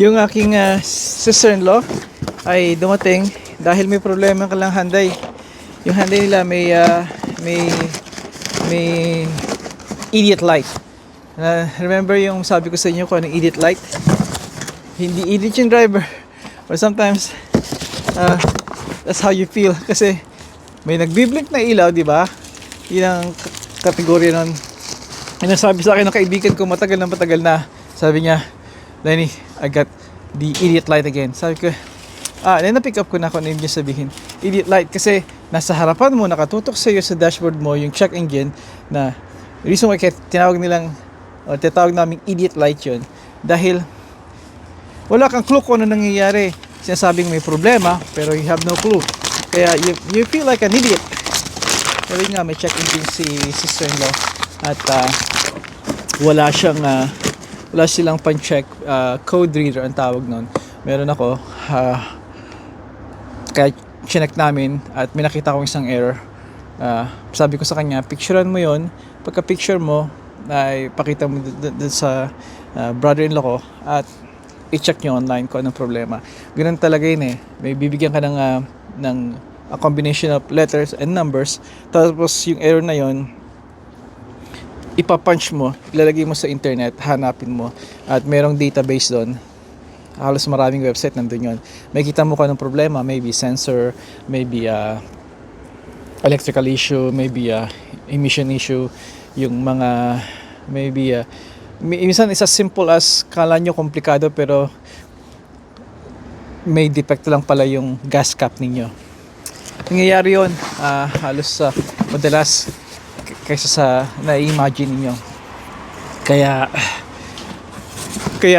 Yung aking sister-in-law ay dumating dahil may problema ka lang Hyundai. Yung Hyundai nila may may idiot light. Remember yung sabi ko sa inyo kung anong idiot light? Hindi idiot yung driver. Or sometimes that's how you feel kasi may nagbiblink na ilaw, di ba? Yun ang kategorya nun. Yung sabi sa akin ng kaibigan ko matagal na, sabi niya, Lenny, I got the idiot light again. Sabi ko, then na-pick up ko na kung ano yung sabihin. Idiot light kasi nasa harapan mo, nakatutok sa iyo sa dashboard mo yung check engine na reason why kaya tinawag naming idiot light yun. Dahil wala kang clue kung ano nangyayari. Sinasabing may problema, pero you have no clue. Kaya you feel like an idiot. Sabi nga, may check engine si sister-in-law at wala silang pan-check code reader ang tawag nun. Meron ako kaya chinek namin at may nakita ko isang error. Sabi ko sa kanya, picturean mo yon. Pagka picture mo ay pakita mo sa brother-in-law ko at i-check nyo online kung anong problema. Ganun talaga yun eh. May bibigyan ka ng a combination of letters and numbers, tapos yung error na yon ipapunch mo, ilalagay mo sa internet, hanapin mo at merong database doon. Halos maraming website nandun yun. May kita mo kung anong problema, maybe sensor, maybe electrical issue, maybe emission issue, yung mga maybe minsan is as simple as kala nyo komplikado pero may defect lang pala yung gas cap ninyo. Nangyayari yun halos madalas kaysa sa na-imagine niyo. Kaya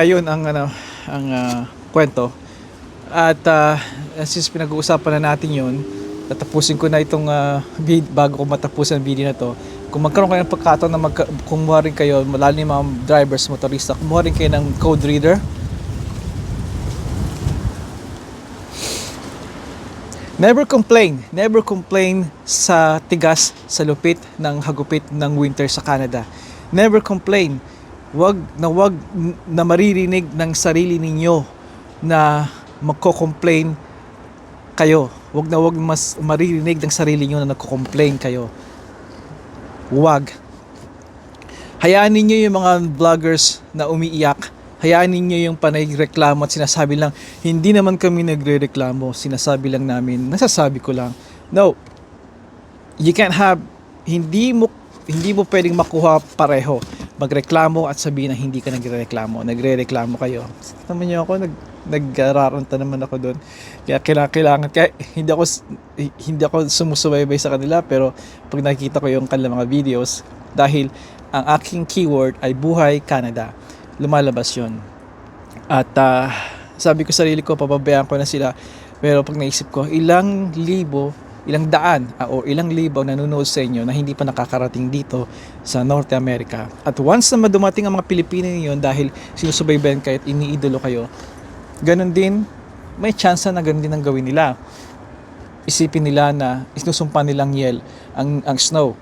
yun ang kwento. At since pinag-uusapan na natin yun, tatapusin ko na itong bago ko matapusin ang video na to. Kung magkaroon kayo ng pagkataon na kumuha rin kayo, lalo yung mga drivers, motorista, kumuha rin kayo ng code reader. Never complain sa tigas, sa lupit ng hagupit ng winter sa Canada. Never complain. Wag na maririnig ng sarili ninyo na magko-complain kayo. Wag mas maririnig ng sarili niyo na nagko-complain kayo. Wag. Hayaan ninyo yung mga vloggers na umiiyak. Hayaan ninyo yung panay-reklamo at sinasabi lang, hindi naman kami nagre-reklamo, sinasabi lang namin, nasasabi ko lang. No. You can't have, hindi mo pwedeng makuha pareho. Magreklamo at sabihin na hindi ka nagre-reklamo. Nagre-reklamo kayo. Naman niyo ako, nagraranta naman ako doon. Kaya kailangan, hindi ako sumusubaybay sa kanila, pero pag nakikita ko yung kanilang mga videos, dahil ang aking keyword ay Buhay Canada, lumalabas yun. At sabi ko sarili ko, pababayaan ko na sila. Pero pag naisip ko, ilang daan o ilang libo nanonood sa inyo na hindi pa nakakarating dito sa North America. At once na madumating ang mga Pilipino niyon dahil sinusubaybayan kayo at iniidolo kayo, ganun din, may chance na ganun din ang gawin nila. Isipin nila na isinusumpa nilang ang snow.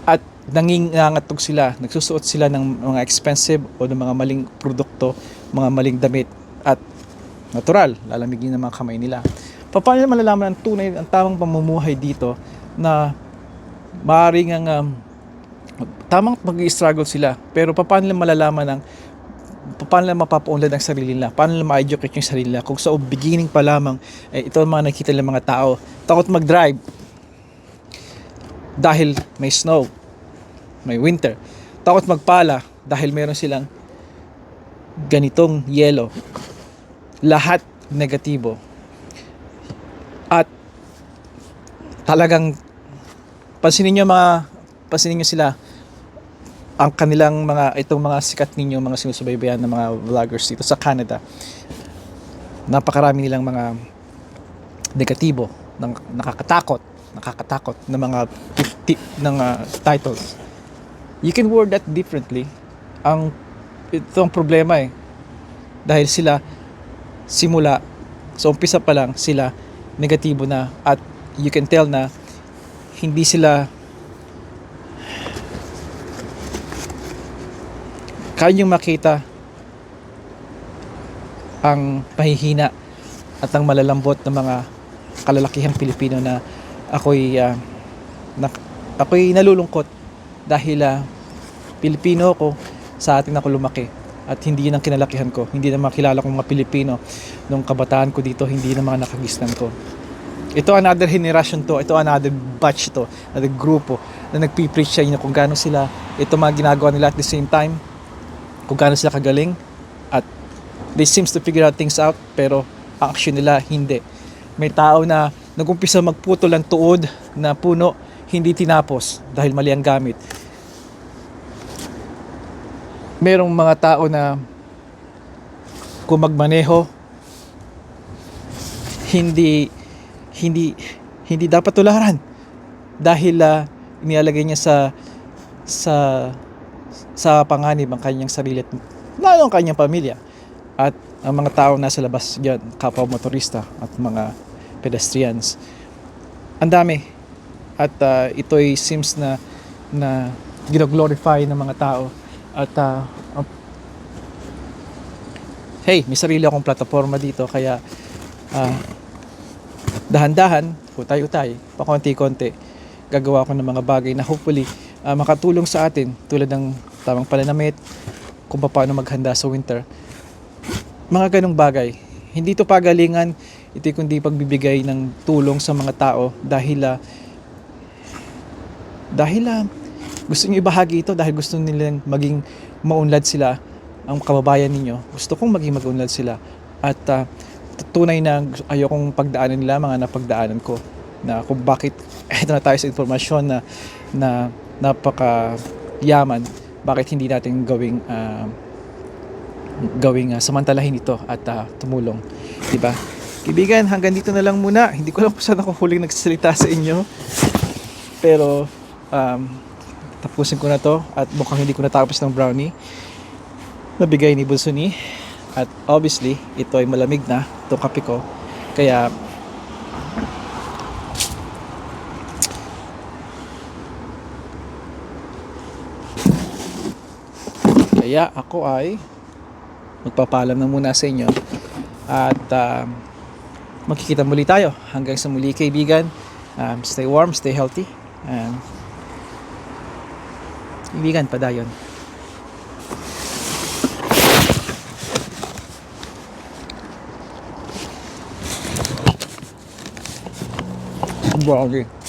At nangingangatog sila, nagsusuot sila ng mga expensive o ng mga maling produkto, mga maling damit at natural, lalamigin ng mga kamay nila. Paano nila malalaman ang tunay, ang tamang pamumuhay dito na maaaring tamang mag-i-struggle sila, pero paano nila malalaman paano nila mapapaunlad ang sarili nila, paano nila ma-educate yung sarili nila kung sa beginning pa lamang ito ang mga nakikita ng mga tao, takot mag-drive dahil may snow, may winter, takot magpala dahil meron silang ganitong yelo, lahat negatibo. At talagang pansinin nyo sila, ang kanilang itong mga sikat ninyo, mga sinusubaybayan ng mga vloggers dito sa Canada, napakarami nilang mga negatibo, nakakatakot na mga titles. You can word that differently. Ito ang problema dahil sila simula sa umpisa pa lang sila negatibo na, at you can tell na hindi sila kayang makita ang pahihina at ang malalambot ng mga kalalakihang Pilipino na ako'y ako'y nalulungkot dahil Pilipino ako, sa atin ako lumaki at hindi yun ang kinalakihan ko, hindi na makilala kong mga Pilipino nung kabataan ko dito, hindi na mga nakagisnan ko. Ito another generation to, ito another batch to, another grupo na nagpipreach sa inyo kung gaano sila, ito mga ginagawa nila at the same time, kung gaano sila kagaling at they seems to figure out things out, pero ang action nila hindi. May tao na nagumpisa magputol ng tuod na puno, hindi tinapos dahil mali ang gamit. Merong mga tao na kung magmaneho, hindi dapat tularan dahil inilalagay niya sa panganib ang kanyang sarili at lalo ang kanyang pamilya. At ang mga tao nasa labas diyan, kapwa motorista at mga pedestrians, ang dami. At ito'y seems na gino-glorify ng mga tao. At hey, may sarili akong plataforma dito, kaya dahan-dahan, utay-utay, pakonti-konti, gagawa ko ng mga bagay na hopefully makatulong sa atin, tulad ng tamang pananamit, kung paano maghanda sa winter. Mga ganong bagay. Hindi ito pagalingan, ito kundi pagbibigay ng tulong sa mga tao dahil gusto niyo ibahagi ito, dahil gusto nilang maging maunlad sila, ang kababayan ninyo. Gusto kong maging maunlad sila. At tunay na ayokong pagdaanan nila mga napagdaanan ko, na kung bakit ito na tayo sa informasyon na napakayaman, bakit hindi natin gawing samantalahin ito at tumulong, di ba? Kaibigan, hanggang dito na lang muna. Hindi ko lang kung saan ako huling nagsasalita sa inyo, pero tapusin ko na to at mukhang hindi ko natapos ng brownie nabigay ni Bulsuni. At obviously ito ay malamig na, itong kape ko, kaya ako ay magpapaalam na muna sa inyo at magkikita muli tayo. Hanggang sa muli, kaibigan. Stay warm, stay healthy, and kaibigan, padayon. Brownie.